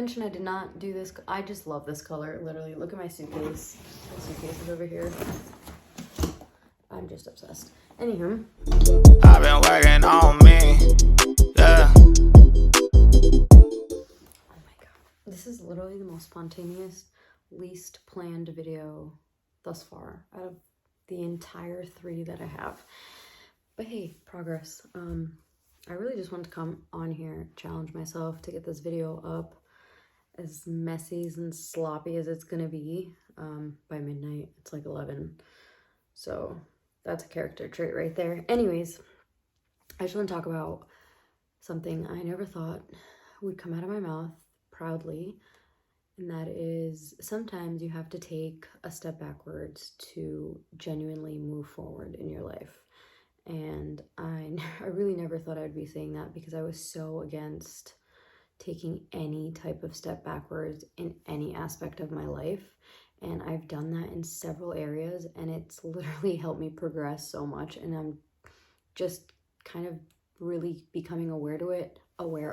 mention I did not do this. I just love this color. Literally, look at my suitcase. My suitcase is over here. I'm just obsessed. Anywho. I've been working on me. Yeah. Oh my god. This is literally the most spontaneous, least planned video thus far out of the entire 3 that I have. But hey, progress. I really just want to come on here, challenge myself to get this video up as messy and sloppy as it's gonna be by midnight. It's like 11. So that's a character trait right there. Anyways, I just want to talk about something I never thought would come out of my mouth proudly. And that is, sometimes you have to take a step backwards to genuinely move forward in your life. And I really never thought I'd be saying that, because I was so against taking any type of step backwards in any aspect of my life. And I've done that in several areas, and it's literally helped me progress so much. And I'm just kind of really becoming aware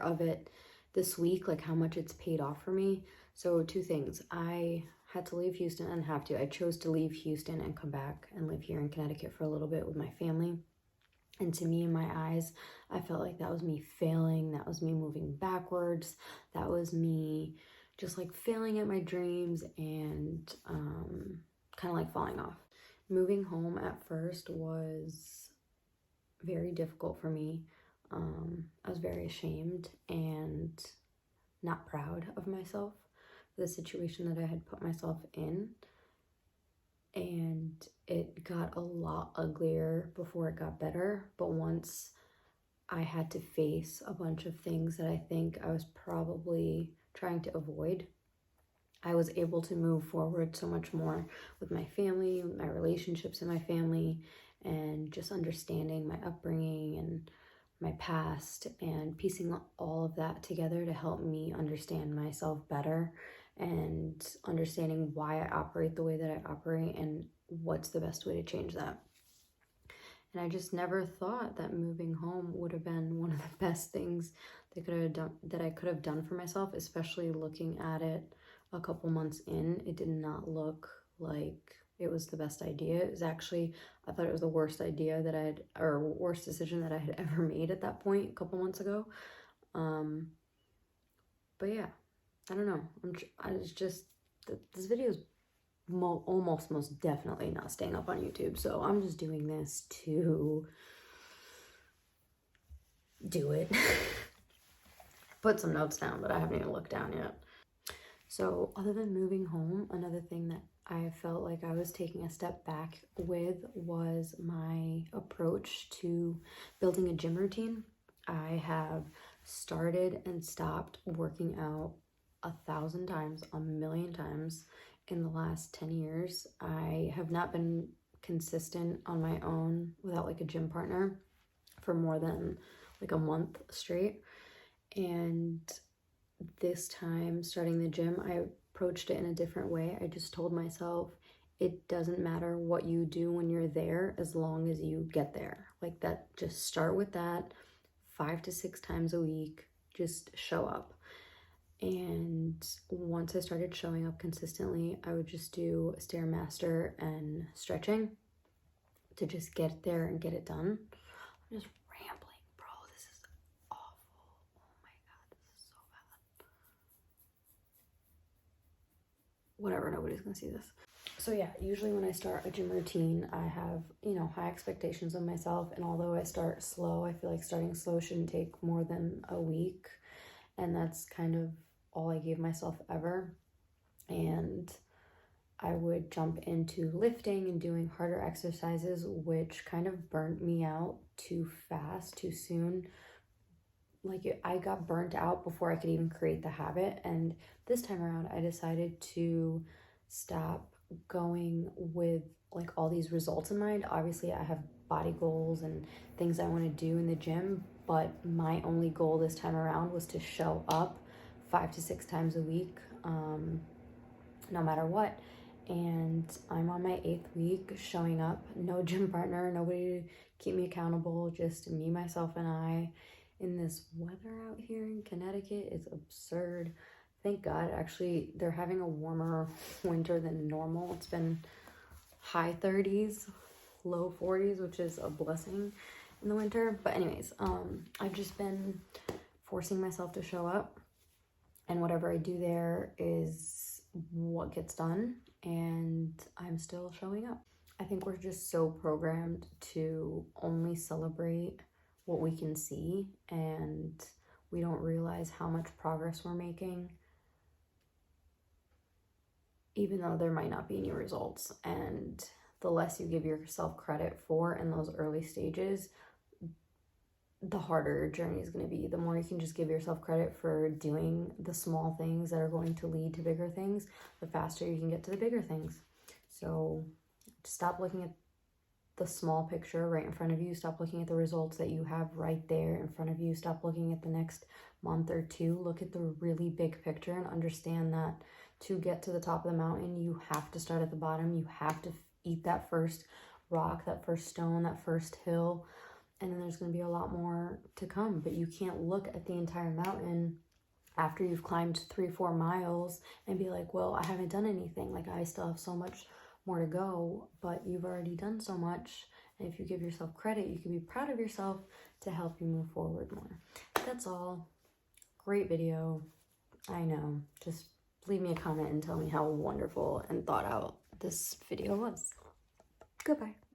of it this week, like how much it's paid off for me. So 2 things. I had to leave Houston, and I chose to leave Houston and come back and live here in Connecticut for a little bit with my family. And to me, in my eyes, I felt like that was me failing. That was me moving backwards. That was me just like failing at my dreams and kind of like falling off. Moving home at first was very difficult for me. I was very ashamed and not proud of myself for the situation that I had put myself in. And it got a lot uglier before it got better. But once I had to face a bunch of things that I think I was probably trying to avoid, I was able to move forward so much more with my family, with my relationships in my family, and just understanding my upbringing and my past, and piecing all of that together to help me understand myself better, and understanding why I operate the way that I operate and what's the best way to change that. And I just never thought that moving home would have been one of the best things that I could have done for myself, especially looking at it a couple months in. It did not look like it was the best idea. It was actually, I thought it was the worst idea worst decision that I had ever made at that point a couple months ago. But yeah, I don't know. This video is almost most definitely not staying up on YouTube. So I'm just doing this to do it. Put some notes down, but I haven't even looked down yet. So other than moving home, another thing that I felt like I was taking a step back with was my approach to building a gym routine. I have started and stopped working out 1,000 times, 1,000,000 times in the last 10 years. I have not been consistent on my own without like a gym partner for more than like a month straight. And this time starting the gym, I approached it in a different way. I just told myself, it doesn't matter what you do when you're there as long as you get there. Like that, just start with that 5 to 6 times a week, just show up. And once I started showing up consistently, I would just do Stairmaster and stretching to just get there and get it done. I'm just rambling, bro. This is awful. Oh my god, this is so bad. Whatever, nobody's gonna see this. So yeah, usually when I start a gym routine, I have, high expectations of myself. And although I start slow, I feel like starting slow shouldn't take more than a week. And that's kind of all I gave myself ever. And I would jump into lifting and doing harder exercises, which kind of burnt me out too fast, too soon. Like I got burnt out before I could even create the habit. And this time around, I decided to stop going with like all these results in mind. Obviously, I have body goals and things I want to do in the gym, but my only goal this time around was to show up 5 to 6 times a week, no matter what. And I'm on my 8th week showing up, no gym partner, nobody to keep me accountable, just me, myself, and I. In this weather out here in Connecticut, it's absurd. thank God, actually, they're having a warmer winter than normal. It's been high 30s, low 40s, which is a blessing in the winter. But anyways, I've just been forcing myself to show up, and whatever I do there is what gets done, and I'm still showing up. I think we're just so programmed to only celebrate what we can see, and we don't realize how much progress we're making, even though there might not be any results. And the less you give yourself credit for in those early stages, the harder your journey is going to be. The more you can just give yourself credit for doing the small things that are going to lead to bigger things, the faster you can get to the bigger things. So stop looking at the small picture right in front of you. Stop looking at the results that you have right there in front of you. Stop looking at the next month or two. Look at the really big picture and understand that to get to the top of the mountain, you have to start at the bottom. You have to eat that first rock, that first stone, that first hill, and then there's going to be a lot more to come. But you can't look at the entire mountain after you've climbed 3-4 miles and be like, well, I haven't done anything. Like, I still have so much more to go. But you've already done so much, and if you give yourself credit, you can be proud of yourself to help you move forward more. That's all. Great video. I know. Just leave me a comment and tell me how wonderful and thought out this video was. Goodbye.